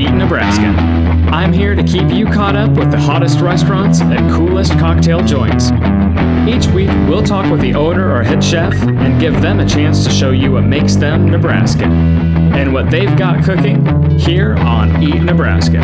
Eat Nebraska. I'm here to keep you caught up with the hottest restaurants and coolest cocktail joints. Each week, we'll talk with the owner or head chef and give them a chance to show you what makes them Nebraska and what they've got cooking here on Eat Nebraska.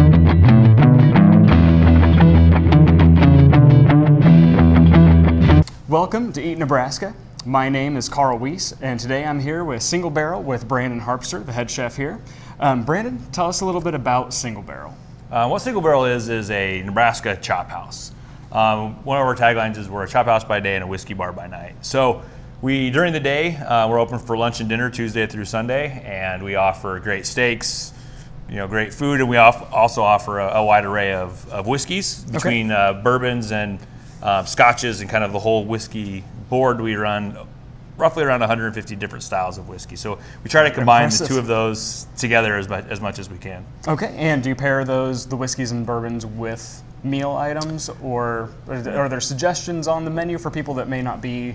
Welcome to Eat Nebraska. My name is Carl Weiss, and today I'm here with Single Barrel with Brandon Harpster, the head chef here. Brandon, tell us a little bit about Single Barrel. What Single Barrel is a Nebraska chop house. One of our taglines is we're a chop house by day and a whiskey bar by night. So during the day, we're open for lunch and dinner Tuesday through Sunday, and we offer great steaks, great food, and we also offer a wide array of whiskeys between bourbons and scotches and kind of the whole whiskey board. We run roughly around 150 different styles of whiskey. So we try to combine the two of those together as much as we can. Okay, and do you pair the whiskeys and bourbons with meal items, or are there suggestions on the menu for people that may not be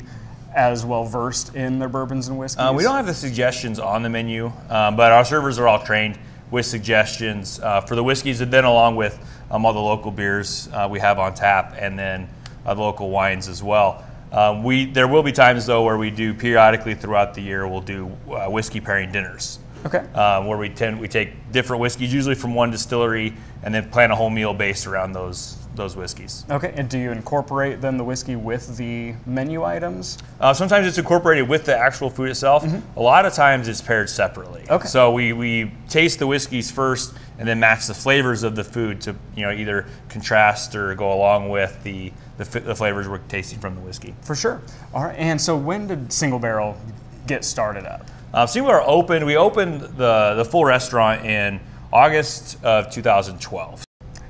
as well versed in their bourbons and whiskeys? We don't have the suggestions on the menu, but our servers are all trained with suggestions for the whiskeys, and then along with all the local beers we have on tap, and then the local wines as well. There will be times though where we do periodically throughout the year, we'll do whiskey pairing dinners. Okay. Where we take different whiskeys, usually from one distillery, and then plan a whole meal based around those whiskeys. Okay, and do you incorporate then the whiskey with the menu items? Sometimes it's incorporated with the actual food itself. A lot of times it's paired separately. Okay. So we taste the whiskeys first and then match the flavors of the food to either contrast or go along with the flavors we're tasting from the whiskey. For sure. All right, and so when did Single Barrel get started up? Single Barrel we opened the full restaurant in August of 2012.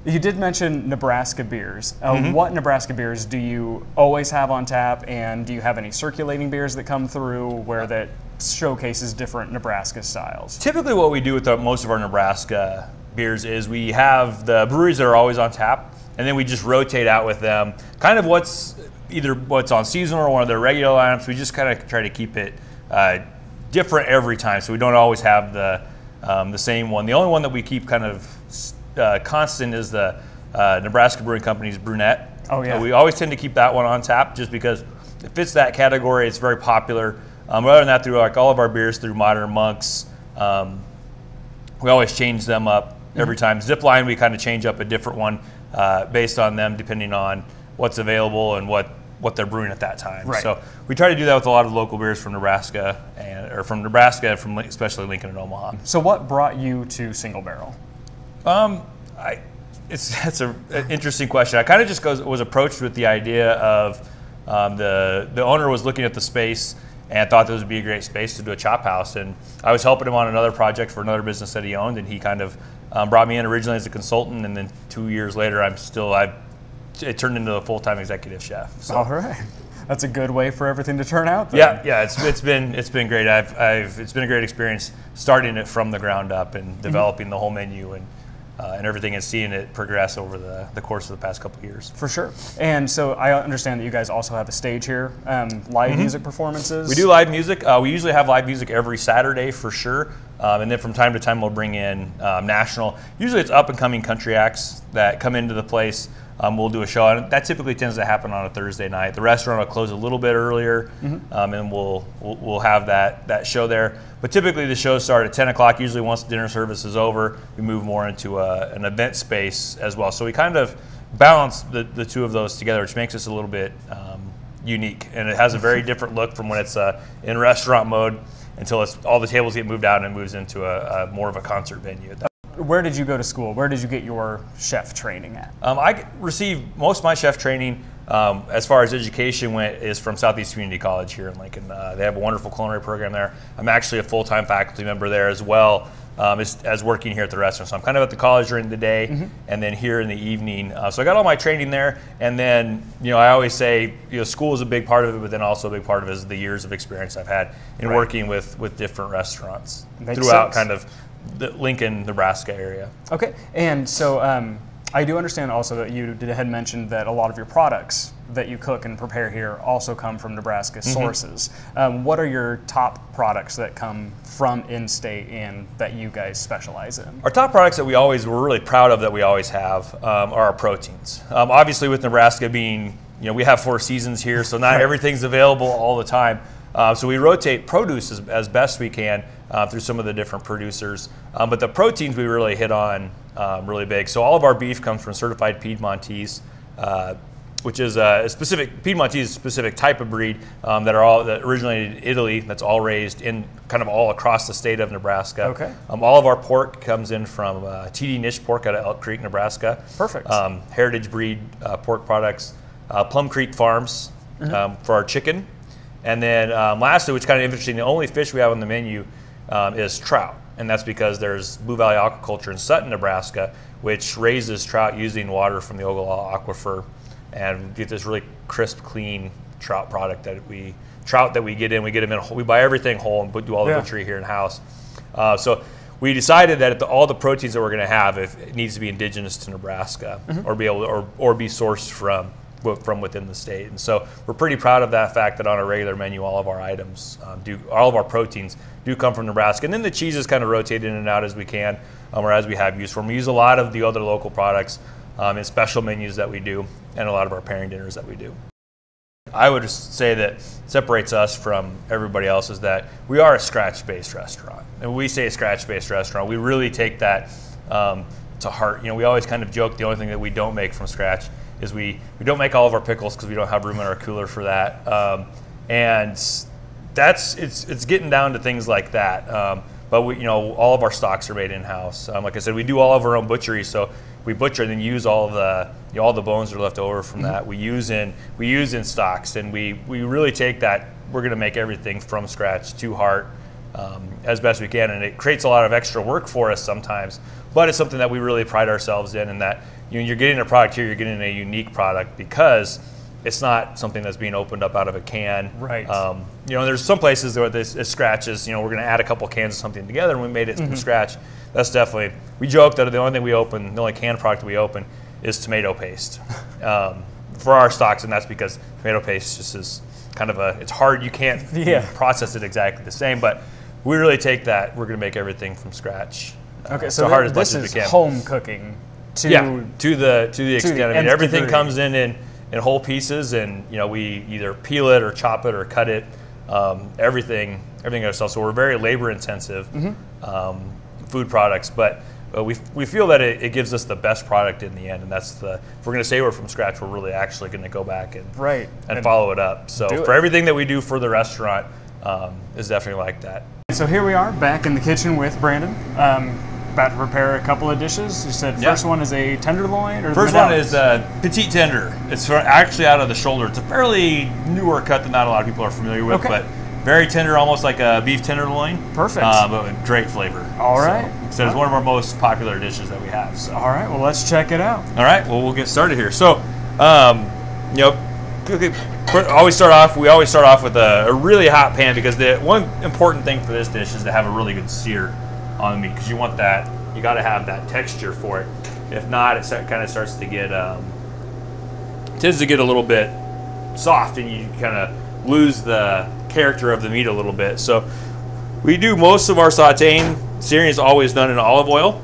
You did mention Nebraska beers. What Nebraska beers do you always have on tap, and do you have any circulating beers that come through where that showcases different Nebraska styles? Typically what we do with most of our Nebraska beers is we have the breweries that are always on tap, and then we just rotate out with them kind of what's on seasonal or one of their regular lineups. We just kind of try to keep it different every time, so we don't always have the same one. The only one that we keep kind of constant is the Nebraska Brewing Company's Brunette. Oh yeah. We always tend to keep that one on tap just because it fits that category. It's very popular. Other than that, through all of our beers through Modern Monks, we always change them up every time. Zipline, we kind of change up a different one based on them depending on what's available and what they're brewing at that time. Right. So we try to do that with a lot of local beers from Nebraska from especially Lincoln and Omaha. So what brought you to Single Barrel? That's an interesting question. I kind of just was approached with the idea of the owner was looking at the space and thought this would be a great space to do a chop house. And I was helping him on another project for another business that he owned, and he kind of brought me in originally as a consultant, and then 2 years later, it turned into a full-time executive chef. So. All right. That's a good way for everything to turn out then. Yeah, it's been great. It's been a great experience starting it from the ground up and developing the whole menu and everything, and seeing it progress over the course of the past couple of years. For sure. And so I understand that you guys also have a stage here, live music performances. We do live music. We usually have live music every Saturday for sure. And then from time to time we'll bring in national, usually it's up and coming country acts that come into the place. We'll do a show, and that typically tends to happen on a Thursday night. The restaurant will close a little bit earlier, and we'll have that show there. But typically the shows start at 10 o'clock. Usually once dinner service is over, we move more into an event space as well. So we kind of balance the two of those together, which makes us a little bit unique. And it has a very different look from when it's in restaurant mode until all the tables get moved out and it moves into a more of a concert venue. Where did you go to school? Where did you get your chef training at? I received most of my chef training, as far as education went, is from Southeast Community College here in Lincoln. They have a wonderful culinary program there. I'm actually a full-time faculty member there as well, as working here at the restaurant. So I'm kind of at the college during the day and then here in the evening. So I got all my training there, and then I always say school is a big part of it, but then also a big part of it is the years of experience I've had in working with different restaurants throughout kind of the Lincoln, Nebraska area. Okay, and so I do understand also that you had mentioned that a lot of your products that you cook and prepare here also come from Nebraska sources. What are your top products that come from in-state and that you guys specialize in? Our top products that we're really proud of that we always have are our proteins. Obviously with Nebraska being, we have 4 seasons here, so not everything's available all the time. So we rotate produce as best we can through some of the different producers. But the proteins we really hit on really big. So all of our beef comes from certified Piedmontese, which is Piedmontese is a specific type of breed that originated in Italy, that's all raised in kind of all across the state of Nebraska. Okay. All of our pork comes in from TD Niche Pork out of Elk Creek, Nebraska. Perfect. Heritage breed pork products, Plum Creek Farms for our chicken. And then lastly, which is kind of interesting, the only fish we have on the menu is trout. And that's because there's Blue Valley Aquaculture in Sutton, Nebraska, which raises trout using water from the Ogallala Aquifer, and get this really crisp, clean trout product that we get in. We get them in. We buy everything whole and do all the butchery here in house. So we decided that all the proteins that we're going to have, if it needs to be indigenous to Nebraska, or be able or be sourced from within the state. And so we're pretty proud of that fact that on our regular menu, all of our items all of our proteins do come from Nebraska. And then the cheeses kind of rotate in and out as we can, or as we have use for them. We use a lot of the other local products in special menus that we do, and a lot of our pairing dinners that we do. I would just say that separates us from everybody else is that we are a scratch-based restaurant. And when we say a scratch-based restaurant, we really take that to heart. We always kind of joke the only thing that we don't make from scratch is we don't make all of our pickles because we don't have room in our cooler for that. And it's getting down to things like that. But all of our stocks are made in-house. Like I said, we do all of our own butchery, so we butcher and then use all the bones that are left over from that. We use in stocks, and we really take that. We're going to make everything from scratch to heart as best we can, and it creates a lot of extra work for us sometimes. But it's something that we really pride ourselves in, and that you're getting a product here, you're getting a unique product because it's not something that's being opened up out of a can. Right. There's some places where it scratches. We're going to add a couple cans of something together, and we made it from scratch. That's definitely. We joke that the only canned product we open is tomato paste for our stocks, and that's because tomato paste just is kind of it's hard. You can't process it exactly the same, but we really take that. We're going to make everything from scratch. Okay, so this is home cooking. To the extent. I mean, everything comes in whole pieces, and we either peel it or chop it or cut it. Everything ourselves. So we're very labor intensive food products, but we feel that it gives us the best product in the end, and that's if we're going to say we're from scratch, we're really actually going to go back and follow it up. So for everything that we do for the restaurant is definitely like that. So here we are back in the kitchen with Brandon. About to prepare a couple of dishes. You said first one is a tenderloin, or first one is petite tender. It's actually out of the shoulder. It's a fairly newer cut that not a lot of people are familiar with, but very tender, almost like a beef tenderloin. Perfect. But with great flavor. All right. So it's one of our most popular dishes that we have. So. All right. Well, let's check it out. All right. Well, we'll get started here. So, we always start off with a really hot pan, because the one important thing for this dish is to have a really good sear on the meat, because you want that. You got to have that texture for it. If not, it kind of starts to get tends to get a little bit soft, and you kind of lose the character of the meat a little bit. So we do most of our sautéing. Searing is always done in olive oil,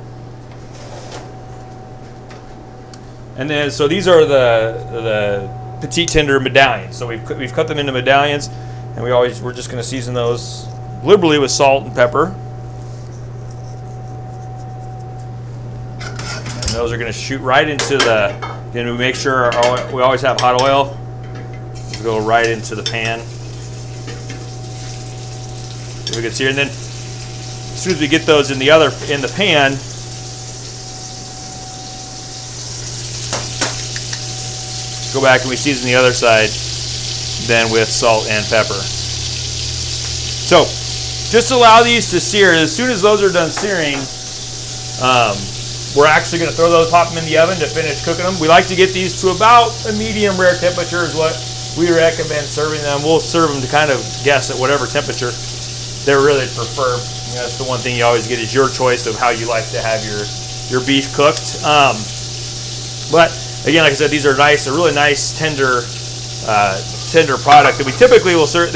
and then so these are the petite tender medallions. So we've cut them into medallions, and we're just going to season those liberally with salt and pepper. And those are going to shoot right into then we make sure we always have hot oil. Go right into the pan. We can sear, and then as soon as we get those in the pan, go back and we season the other side then with salt and pepper. So just allow these to sear. As soon as those are done searing, we're actually going to pop them in the oven to finish cooking them. We like to get these to about a medium rare temperature is what we recommend serving them. We'll serve them to kind of guess at whatever temperature they really prefer. That's the one thing you always get is your choice of how you like to have your beef cooked. But again, like I said, these are nice, a really nice tender tender product. And we typically will serve.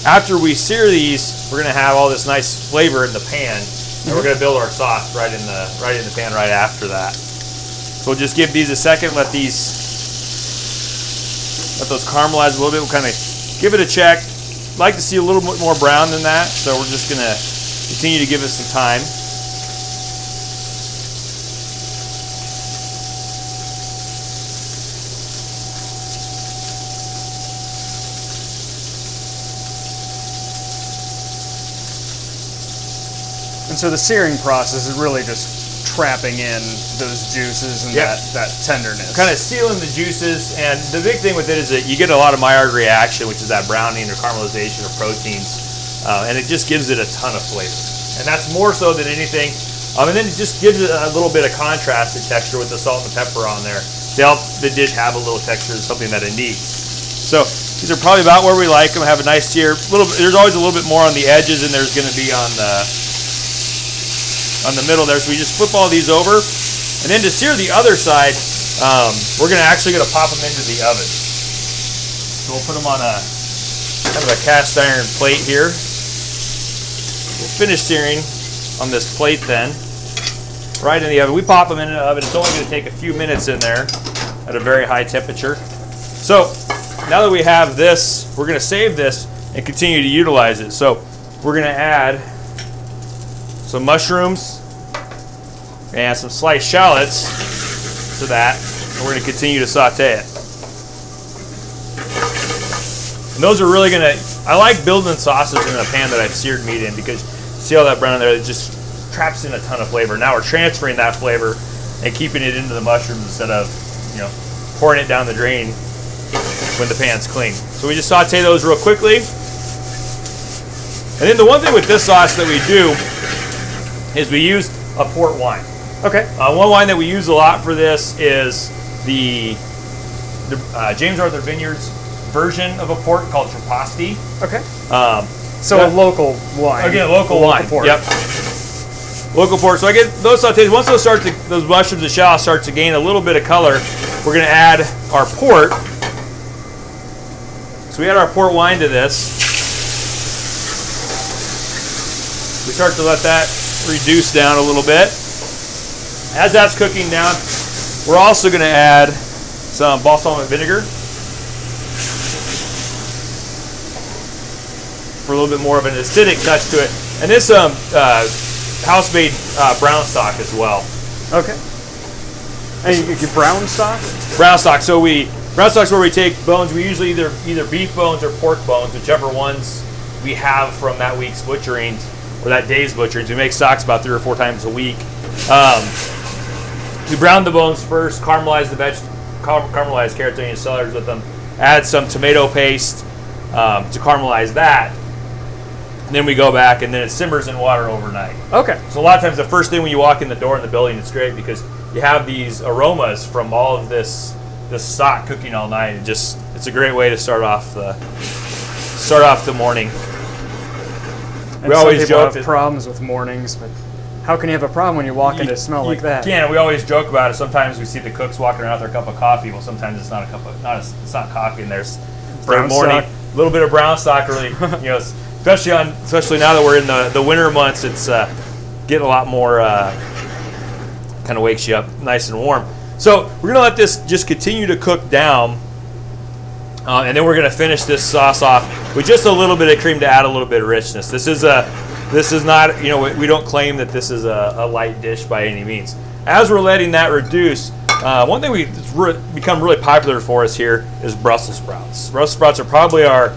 After we sear these, we're going to have all this nice flavor in the pan, and we're going to build our sauce right in the pan right after that. So we'll just give these a second. Let those caramelize a little bit. We'll kind of give it a check. Like to see a little bit more brown than that, so we're just going to continue to give it some time. And so the searing process is really just trapping in those juices and that tenderness. Kind of sealing the juices, and the big thing with it is that you get a lot of Maillard reaction, which is that browning or caramelization of proteins, and it just gives it a ton of flavor. And that's more so than anything. And then it just gives it a little bit of contrasted texture with the salt and the pepper on there to help the dish have a little texture, something that it needs. So these are probably about where we like them. Have a nice sear. There's always a little bit more on the edges than there's going to be on the middle there. So we just flip all these over, and then to sear the other side, we're actually going to pop them into the oven. So we'll put them on a kind of a cast iron plate here. We'll finish searing on this plate then, right in the oven. We pop them in the oven. It's only going to take a few minutes in there at a very high temperature. So now that we have this, we're going to save this and continue to utilize it. So we're going to add some mushrooms and some sliced shallots to that, and we're going to continue to saute it. And those are really going to, I like building sauces in a pan that I've seared meat in, because see all that brown in there, it just traps in a ton of flavor. Now we're transferring that flavor and keeping it into the mushrooms instead of, pouring it down the drain when the pan's clean. So we just saute those real quickly. And then the one thing with this sauce that we do is we use a port wine. Okay. One wine that we use a lot for this is the James Arthur Vineyards version of a port called chophouse. Okay. So a local wine. Again, local wine. Port. Yep. Local port. So I get those sautés. Once those mushrooms and shallots start to gain a little bit of color, we're going to add our port. So we add our port wine to this. We start to let that reduce down a little bit. As that's cooking down, we're also going to add some balsamic vinegar for a little bit more of an acidic touch to it, and this house-made brown stock as well. Okay. And you get brown stock? Brown stock. So brown stock's where we take bones. We usually either beef bones or pork bones, whichever ones we have from that week's butchering or that day's butchering. We make stocks about 3 or 4 times a week. We brown the bones first, caramelize caramelize carrots, onions, celery with them, add some tomato paste to caramelize that, and then we go back and then it simmers in water overnight. Okay. So a lot of times the first thing when you walk in the door in the building, it's great because you have these aromas from all of this stock cooking all night. It's a great way to start off the morning. And we always joke have problems with mornings, but how can you have a problem when you walk into a smell like that? Yeah, we always joke about it. Sometimes we see the cooks walking around with their cup of coffee. Well, sometimes it's not it's not coffee, and there's brown morning, stock. a little bit of brown stock, really. Especially now that we're in the winter months, it's getting a lot more. Kind of wakes you up nice and warm. So we're gonna let this just continue to cook down, and then we're gonna finish this sauce off with just a little bit of cream to add a little bit of richness. This is not, we don't claim that this is a light dish by any means. As we're letting that reduce, one thing that's become really popular for us here is Brussels sprouts. Brussels sprouts are probably our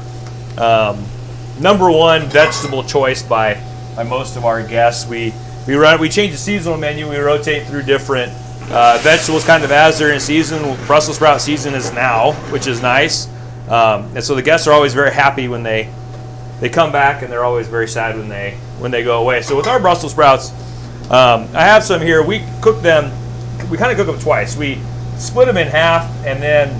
#1 vegetable choice by most of our guests. We change the seasonal menu. We rotate through different vegetables kind of as they're in season. Brussels sprout season is now, which is nice. And so the guests are always very happy when they come back, and they're always very sad when they go away. So with our Brussels sprouts, I have some here. We cook them. We kind of cook them twice. We split them in half, and then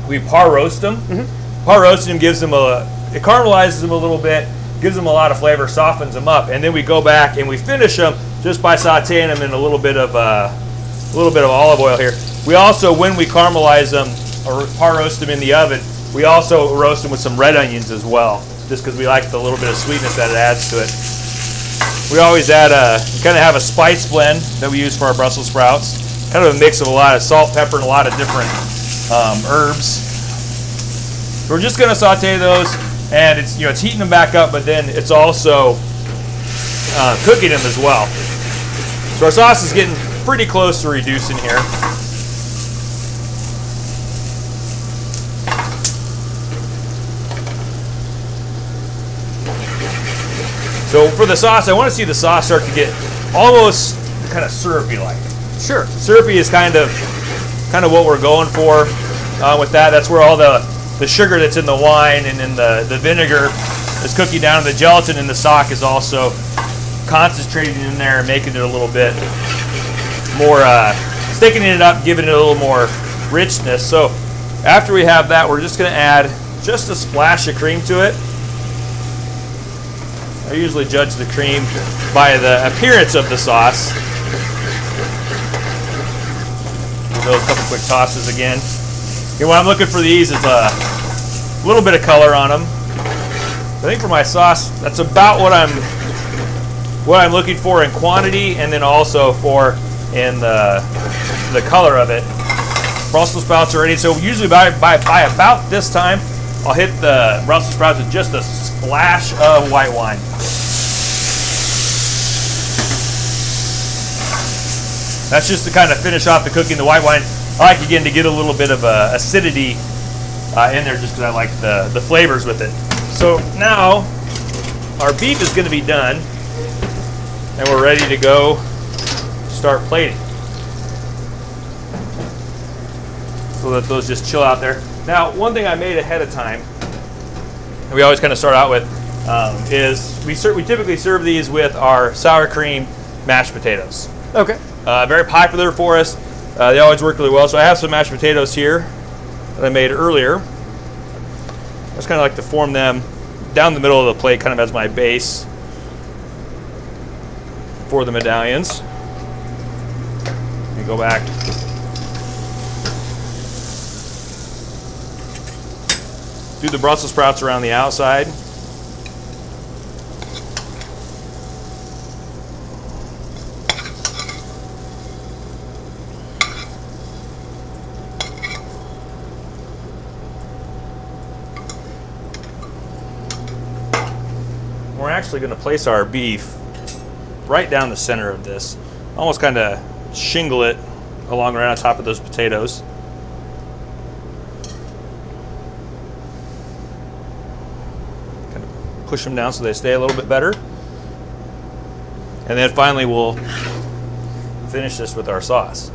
we par roast them. Mm-hmm. Par roasting them gives them it caramelizes them a little bit, gives them a lot of flavor, softens them up, and then we go back and we finish them just by sautéing them in a little bit of olive oil here. We also, when we caramelize them, par roast them in the oven. We also roast them with some red onions as well, just because we like the little bit of sweetness that it adds to it. We always add kind of have a spice blend that we use for our Brussels sprouts. Kind of a mix of a lot of salt, pepper, and a lot of different herbs. We're just going to saute those, and it's it's heating them back up, but then it's also cooking them as well. So our sauce is getting pretty close to reducing here. So for the sauce, I want to see the sauce start to get almost kind of syrupy-like. Sure. Syrupy is kind of what we're going for with that. That's where all the sugar that's in the wine and in the vinegar is cooking down. The gelatin in the stock is also concentrating in there and making it a little bit more, thickening it up, giving it a little more richness. So after we have that, we're just going to add just a splash of cream to it. I usually judge the cream by the appearance of the sauce. Do a couple quick tosses again. And when I'm looking for these, it's a little bit of color on them. I think for my sauce, that's about what I'm looking for in quantity, and then also for in the color of it. Brussels sprouts are ready. So usually by about this time, I'll hit the Brussels sprouts with just a splash of white wine. That's just to kind of finish off the cooking. The white wine, I like again to get a little bit of acidity in there, just because I like the flavors with it. So now our beef is going to be done, and we're ready to go start plating. So let those just chill out there. Now, one thing I made ahead of time, and we always kind of start out with, is we typically serve these with our sour cream mashed potatoes. Okay. Very popular for us. They always work really well. So I have some mashed potatoes here that I made earlier. I just kind of like to form them down the middle of the plate, kind of as my base for the medallions. Let me go back. Do the Brussels sprouts around the outside. We're actually going to place our beef right down the center of this, almost kind of shingle it along right on top of those potatoes. Kind of push them down so they stay a little bit better. And then finally we'll finish this with our sauce.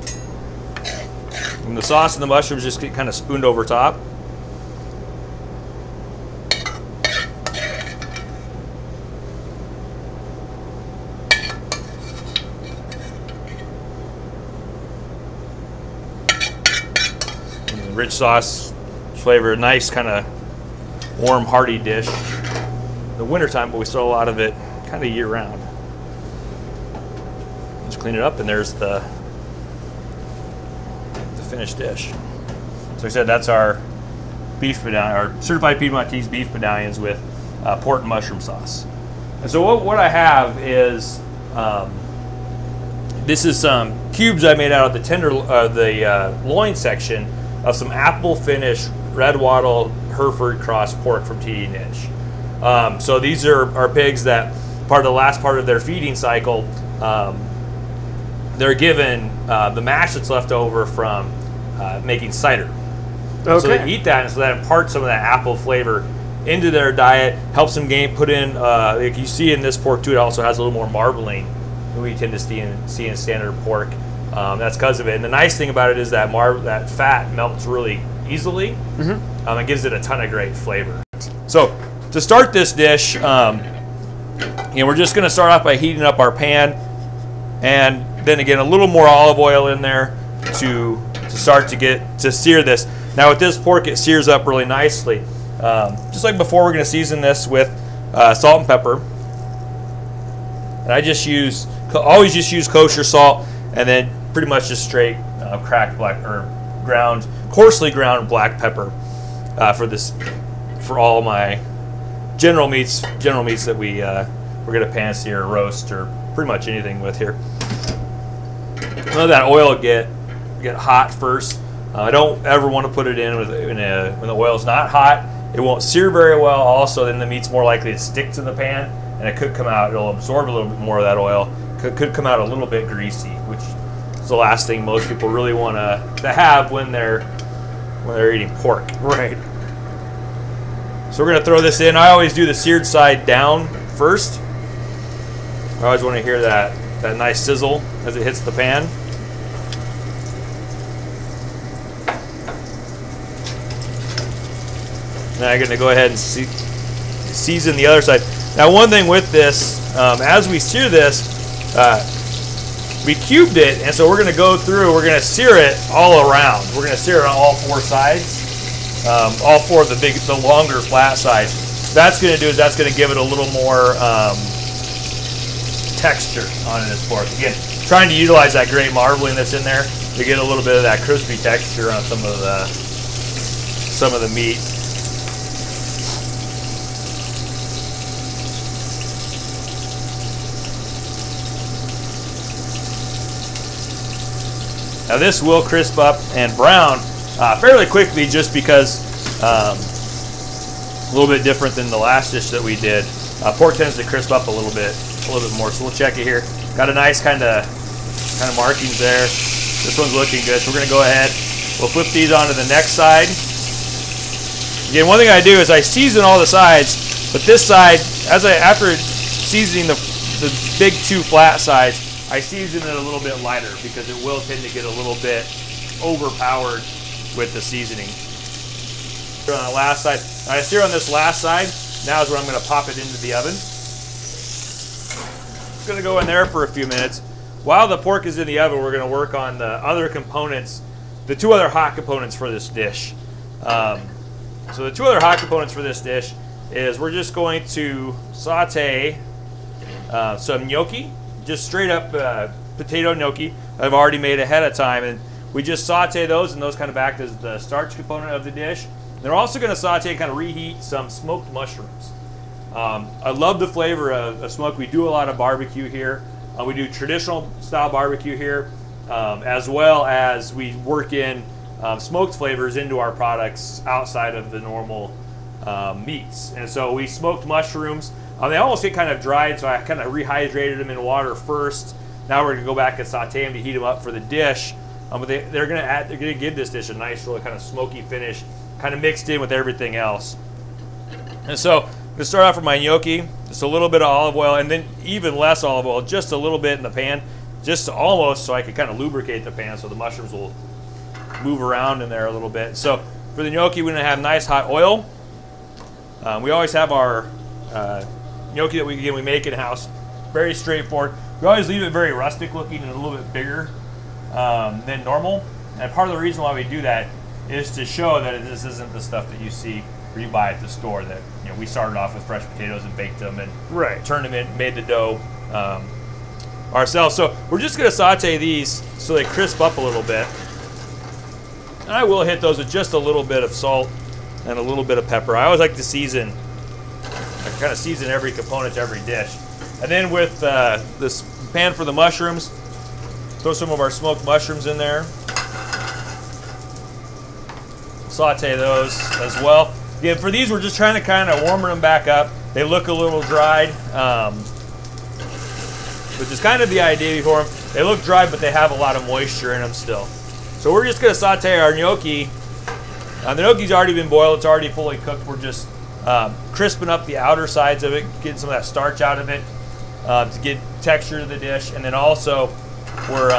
And the sauce and the mushrooms just get kind of spooned over top. Rich sauce flavor, nice kind of warm, hearty dish. In the wintertime, but we sell a lot of it kind of year round. Just clean it up, and there's the finished dish. So I said that's our beef medallion, our certified Piedmontese beef medallions with pork and mushroom sauce. And so what I have is this is some cubes I made out of the loin section of some apple finish red wattle Hereford cross pork from TD Niche. So these are pigs that part of the last part of their feeding cycle, they're given the mash that's left over from making cider. Okay. So they eat that, and so that imparts some of that apple flavor into their diet, helps them put in, like you see in this pork too, it also has a little more marbling than we tend to see in standard pork. That's because of it. And the nice thing about it is that that fat melts really easily. Mm-hmm. It gives it a ton of great flavor. So to start this dish, we're just going to start off by heating up our pan, and then again a little more olive oil in there to start to sear this. Now with this pork, it sears up really nicely. Just like before, we're going to season this with salt and pepper. And I always just use kosher salt, and then pretty much just straight cracked black or coarsely ground black pepper for all my general meats that we're gonna pan sear or roast or pretty much anything with here. Let that oil get hot first. I don't ever want to put it in when the oil's not hot. It won't sear very well. Also, then the meat's more likely to stick to the pan, and it could come out. It'll absorb a little bit more of that oil. Could come out a little bit greasy, which is the last thing most people really want to have when they're eating pork. Right. So we're gonna throw this in. I always do the seared side down first. I always want to hear that nice sizzle as it hits the pan. Now I'm going to go ahead and season the other side. Now one thing with this, as we sear this, we cubed it, and so we're going to go through, we're going to sear it all around. We're going to sear it on all four sides, all four of the longer flat sides. That's going to do is that's going to give it a little more texture on this pork. Again, trying to utilize that great marbling that's in there to get a little bit of that crispy texture on some of the meat. Now this will crisp up and brown fairly quickly, just because a little bit different than the last dish that we did. Pork tends to crisp up a little bit more, so we'll check it here. Got a nice kind of markings there. This one's looking good, so we're gonna go ahead. We'll flip these onto the next side. Again, one thing I do is I season all the sides, but this side, after seasoning the big two flat sides, I season it a little bit lighter because it will tend to get a little bit overpowered with the seasoning. On the last side, now I sear on this last side. Now is when I'm going to pop it into the oven. It's going to go in there for a few minutes. While the pork is in the oven, we're going to work on the other components, the two other hot components for this dish. So the two other hot components for this dish is we're just going to saute some gnocchi. Just straight up potato gnocchi I've already made ahead of time, and we just saute those, and those kind of act as the starch component of the dish. And they're also going to saute and kind of reheat some smoked mushrooms. I love the flavor of smoke. We do a lot of barbecue here. We do traditional style barbecue here, as well as we work in smoked flavors into our products outside of the normal meats. And so we smoked mushrooms. They almost get kind of dried, so I kind of rehydrated them in water first. Now we're going to go back and saute them to heat them up for the dish. But they're going to give this dish a nice, really kind of smoky finish, kind of mixed in with everything else. And so I'm going to start off with my gnocchi, just a little bit of olive oil, and then even less olive oil, just a little bit in the pan, just almost so I can kind of lubricate the pan so the mushrooms will move around in there a little bit. So for the gnocchi, we're going to have nice hot oil. We always have our gnocchi that we make in-house, very straightforward. We always leave it very rustic looking and a little bit bigger than normal. And part of the reason why we do that is to show that this isn't the stuff that you see or you buy at the store. That we started off with fresh potatoes and baked them and turned them in, made the dough ourselves. So we're just going to saute these so they crisp up a little bit. And I will hit those with just a little bit of salt and a little bit of pepper. I always like to season. I kind of season every component to every dish. And then with this pan for the mushrooms, throw some of our smoked mushrooms in there. Saute those as well. Yeah, for these, we're just trying to kind of warm them back up. They look a little dried, which is kind of the idea for them. They look dry, but they have a lot of moisture in them still. So we're just going to saute our gnocchi. The gnocchi's already been boiled. It's already fully cooked. We're just crisping up the outer sides of it, getting some of that starch out of it to get texture to the dish. And then also we're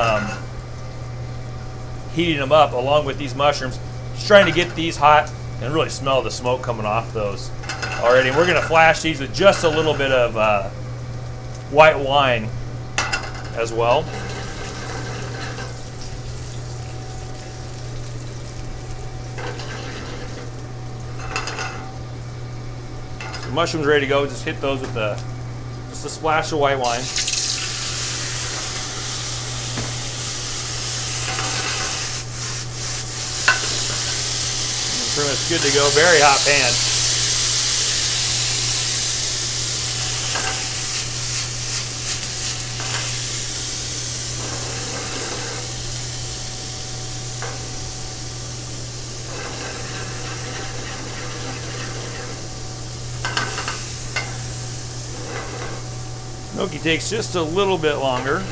heating them up along with these mushrooms, just trying to get these hot and really smell the smoke coming off those already. And we're going to flash these with just a little bit of white wine as well. So mushrooms ready to go. Just hit those with just a splash of white wine. Pretty much good to go. Very hot pan. Gnocchi takes just a little bit longer.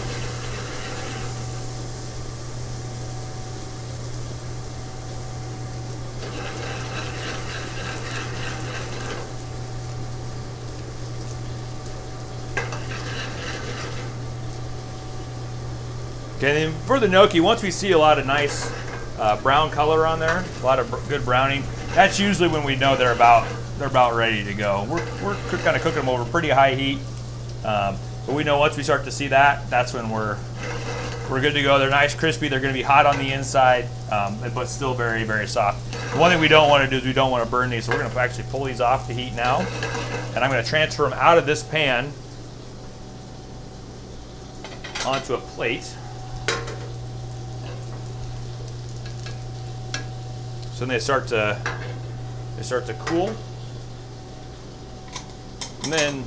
Okay, and for the gnocchi, once we see a lot of nice brown color on there, a lot of good browning, that's usually when we know they're about ready to go. We're kind of cooking them over pretty high heat, but we know once we start to see that, that's when we're good to go. They're nice, crispy. They're going to be hot on the inside, but still very, very soft. The one thing we don't want to do is we don't want to burn these, so we're going to actually pull these off the heat now, and I'm going to transfer them out of this pan onto a plate. So then they start to cool, and then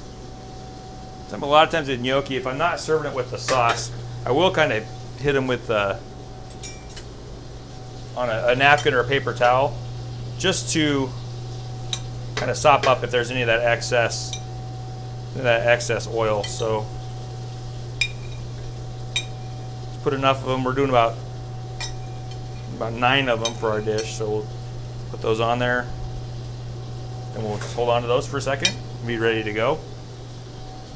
a lot of times with gnocchi, if I'm not serving it with the sauce, I will kind of hit them with on a napkin or a paper towel, just to kind of sop up if there's any of that excess oil. So just put enough of them. We're doing about 9 of them for our dish, so we'll put those on there, and we'll just hold on to those for a second and be ready to go.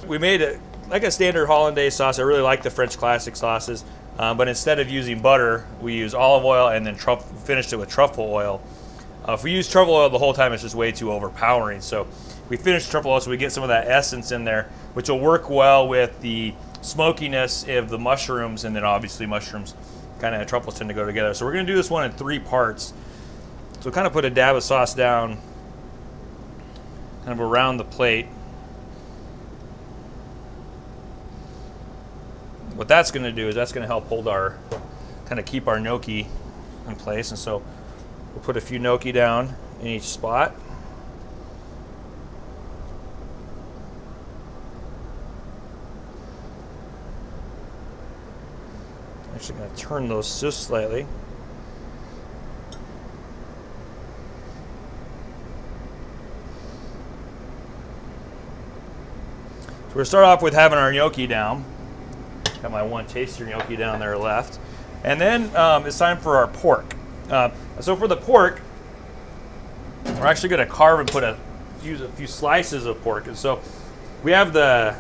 We made it like a standard hollandaise sauce. I really like the French classic sauces, but instead of using butter, we use olive oil and then finished it with truffle oil. If we use truffle oil the whole time, it's just way too overpowering. So we finished truffle oil so we get some of that essence in there, which will work well with the smokiness of the mushrooms, and then obviously mushrooms kind of truffles tend to go together. So we're going to do this one in 3 parts. So kind of put a dab of sauce down kind of around the plate. What that's going to do is that's going to help hold our, kind of keep our gnocchi in place. And so we'll put a few gnocchi down in each spot. Actually going to turn those just slightly. So we're going to start off with having our gnocchi down. Got my one taster gnocchi down there left. And then it's time for our pork. So for the pork, we're actually going to carve and use a few slices of pork. And so we have the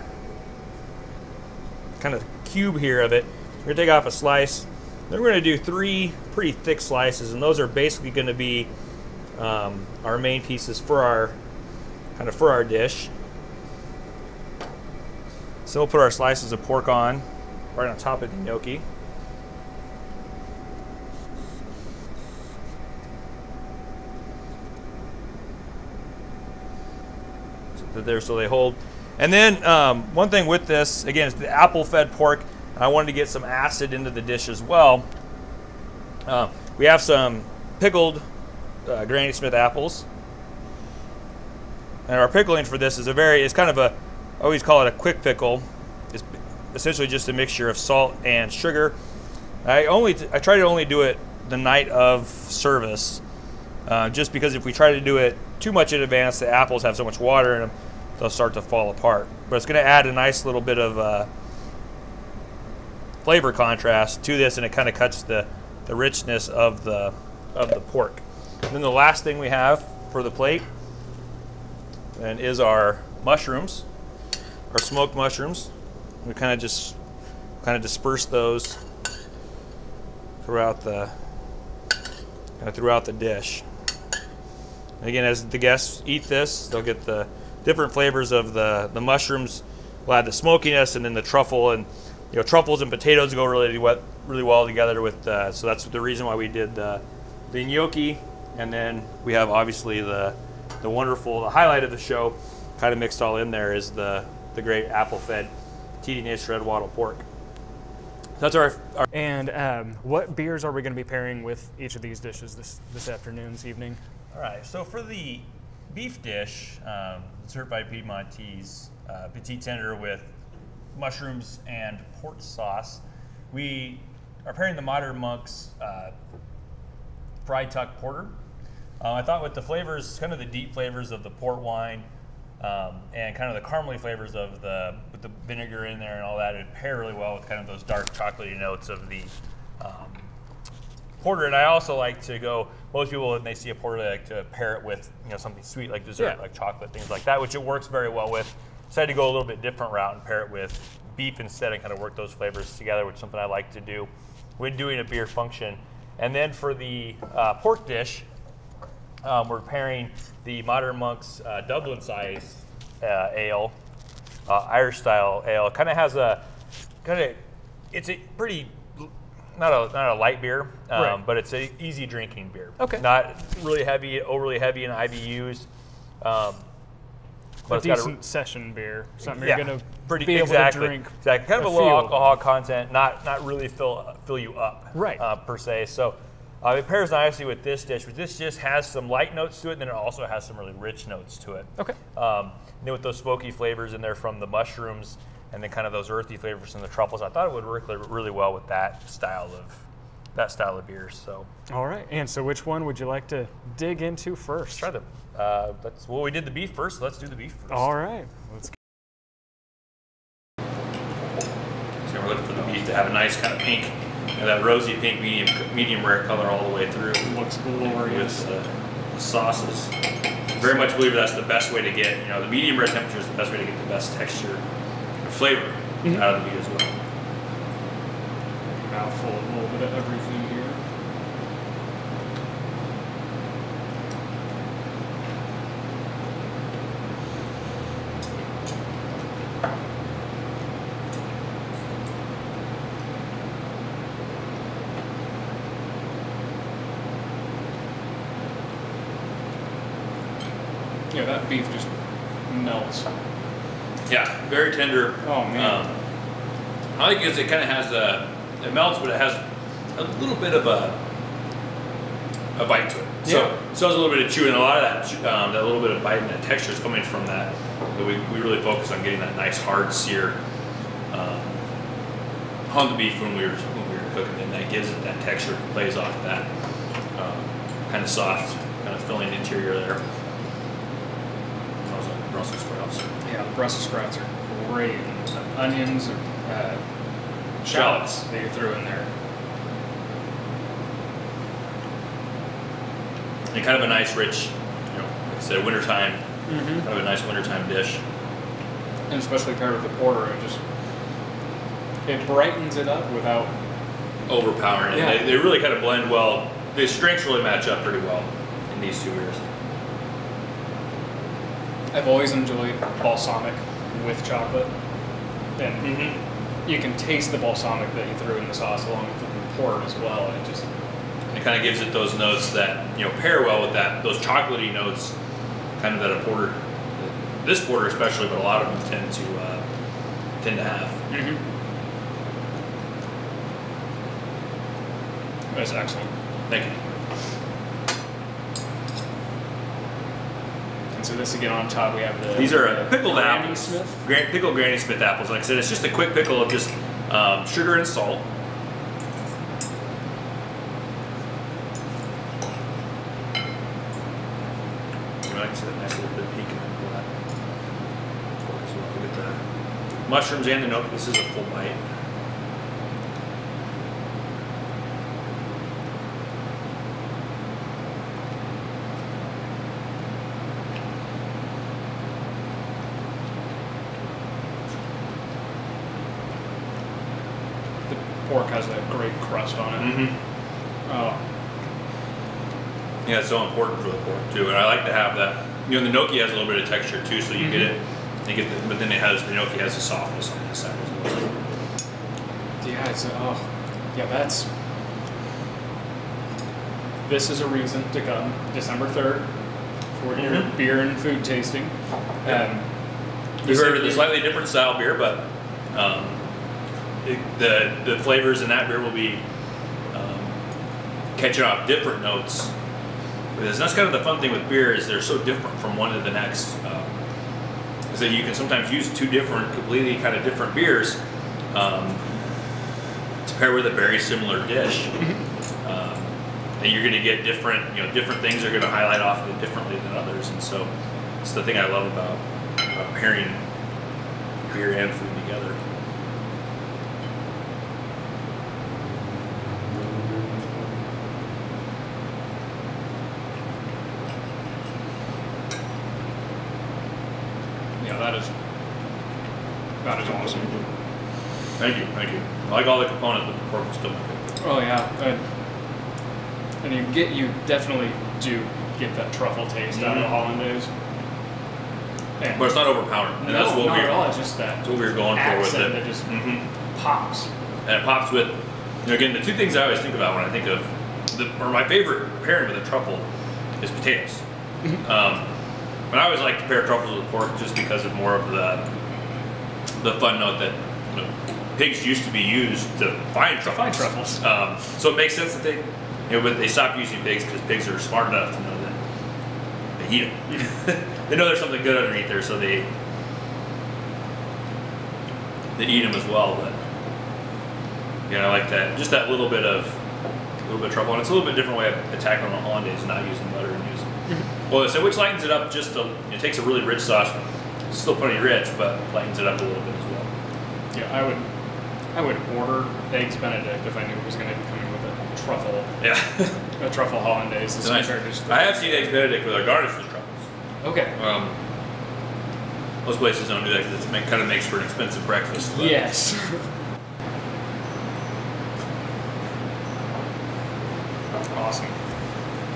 kind of cube here of it. We're going to take off a slice. Then we're going to do 3 pretty thick slices, and those are basically going to be our main pieces for our dish. So we'll put our slices of pork on right on top of the gnocchi. So they hold. And then one thing with this, again, is the apple-fed pork. I wanted to get some acid into the dish as well. We have some pickled Granny Smith apples. And our pickling for this is it's kind of I always call it a quick pickle. It's essentially just a mixture of salt and sugar. I try to only do it the night of service, just because if we try to do it too much in advance, the apples have so much water in them, they'll start to fall apart. But it's going to add a nice little bit of flavor contrast to this, and it kind of cuts the richness of the pork. And then the last thing we have for the plate and is our mushrooms, our smoked mushrooms. We kind of disperse those throughout the dish. And again, as the guests eat this, they'll get the different flavors of the mushrooms. We'll add the smokiness, and then the truffle, and truffles and potatoes go really well together with. So that's the reason why we did the gnocchi, and then we have obviously the highlight of the show, kind of mixed all in there, is the great apple-fed TD red wattle pork. That's our. And what beers are we going to be pairing with each of these dishes this afternoon, this evening? All right, so for the beef dish, certified Piedmontese petite tender with mushrooms and port sauce, we are pairing the Modern Monk's fried tuck porter. I thought with the flavors, kind of the deep flavors of the port wine and kind of the caramely flavors of with the vinegar in there and all that, it'd pair really well with kind of those dark chocolatey notes of the porter. And I also like to go, most people when they see a porter, they like to pair it with something sweet like dessert, like chocolate, things like that, which it works very well with. Decided to go a little bit different route and pair it with beef instead and kind of work those flavors together, which is something I like to do when doing a beer function. And then for the pork dish, we're pairing the Modern Monk's Dublin size ale, Irish style ale. Kind of has it's a pretty, not a light beer, right. but it's an easy drinking beer. Okay. Not really heavy, overly heavy in IBUs. But a decent session beer, something you're going to be able to drink. Exactly. Kind of a low alcohol content, not really fill you up, right? Per se. So it pairs nicely with this dish. But this just has some light notes to it, and then it also has some really rich notes to it. Okay. And then with those smoky flavors in there from the mushrooms, and then kind of those earthy flavors from the truffles, I thought it would work really well with that style of beers. So. All right. And so, which one would you like to dig into first? Let's try we did the beef first. So let's do the beef first. All right. Let's. So we're looking for the beef to have a nice kind of pink, that rosy pink, medium rare color all the way through. Looks glorious. With the sauces. Very much believe that's the best way to get. The medium rare temperature is the best way to get the best texture and flavor out of the meat as well. Mouthful of a little bit of everything here. Yeah, that beef just melts. Yeah, very tender. Oh man. I like it kind of has it melts, but it has a little bit of a bite to it. So it's a little bit of chew, and a lot of that little bit of bite and that texture is coming from that. We really focus on getting that nice hard sear on the beef when we were cooking, and that gives it that texture, plays off that kind of soft, kind of filling interior there. Brussels sprouts. Yeah, the Brussels sprouts are great. Onions or shallots that you threw in there. And kind of a nice rich, like I said, wintertime, kind of a nice wintertime dish. And especially paired with the porter, it brightens it up without overpowering it. Yeah. They really kind of blend well. The strengths really match up pretty well in these two beers. I've always enjoyed balsamic with chocolate, and you can taste the balsamic that you threw in the sauce along with the porter as well. And it kind of gives it those notes that pair well with those chocolatey notes, kind of that a porter, this porter especially, but a lot of them tend to have. That's excellent. Thank you. So this again on top we have these are pickled apples. Smith. Pickled Granny Smith apples. Like I said, it's just a quick pickle of just sugar and salt. Like I said, nice little bit of pink in that. Look at the mushrooms and the gnocchi. This is a full bite. Pork has that great crust on it. Yeah, it's so important for the pork too, and I like to have that. The gnocchi has a little bit of texture too, so you get it. But then the gnocchi has the softness on the side as well. Yeah, this is a reason to come December 3rd for your beer and food tasting. We've heard of the slightly different style beer, but the flavors in that beer will be catching off different notes Because that's kind of the fun thing with beer is they're so different from one to the next. Is that you can sometimes use two different, completely kind of different beers to pair with a very similar dish. And you're going to get different, different things are going to highlight off of it differently than others. And so it's the thing I love about pairing beer and food together. Yeah, that is awesome. Thank you. I like all the components, but the pork is still my favorite. Oh yeah, and you definitely do get that truffle taste out of the hollandaise. But it's not overpowering. And that's what not at all. It's just that. That's what we were going for with it. That just pops. And it pops with, again, the two things I always think about when I think of, my favorite pairing with a truffle is potatoes. But I always like to pair truffles with pork just because of more of the fun note that pigs used to be used to find truffles. So it makes sense that they stopped using pigs because pigs are smart enough to know that they eat them. They know there's something good underneath there, so they eat them as well. But I like that. Just that little bit of truffle, and it's a little bit different way of attacking on hollandaise, not using butter and using. Well, so which lightens it up it takes a really rich sauce. It's still pretty rich, but lightens it up a little bit as well. Yeah, I would order eggs Benedict if I knew it was going to be coming with a truffle. Yeah. A truffle hollandaise. Nice. I have seen eggs Benedict with our garnished with truffles. Okay. Most places don't do that because it kind of makes for an expensive breakfast. But. Yes. Awesome.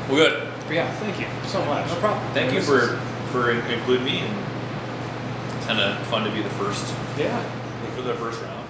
Well, good. Yeah, thank you so much. No problem. Thank you for including me, and it's kind of fun to be the first. Yeah. For the first round.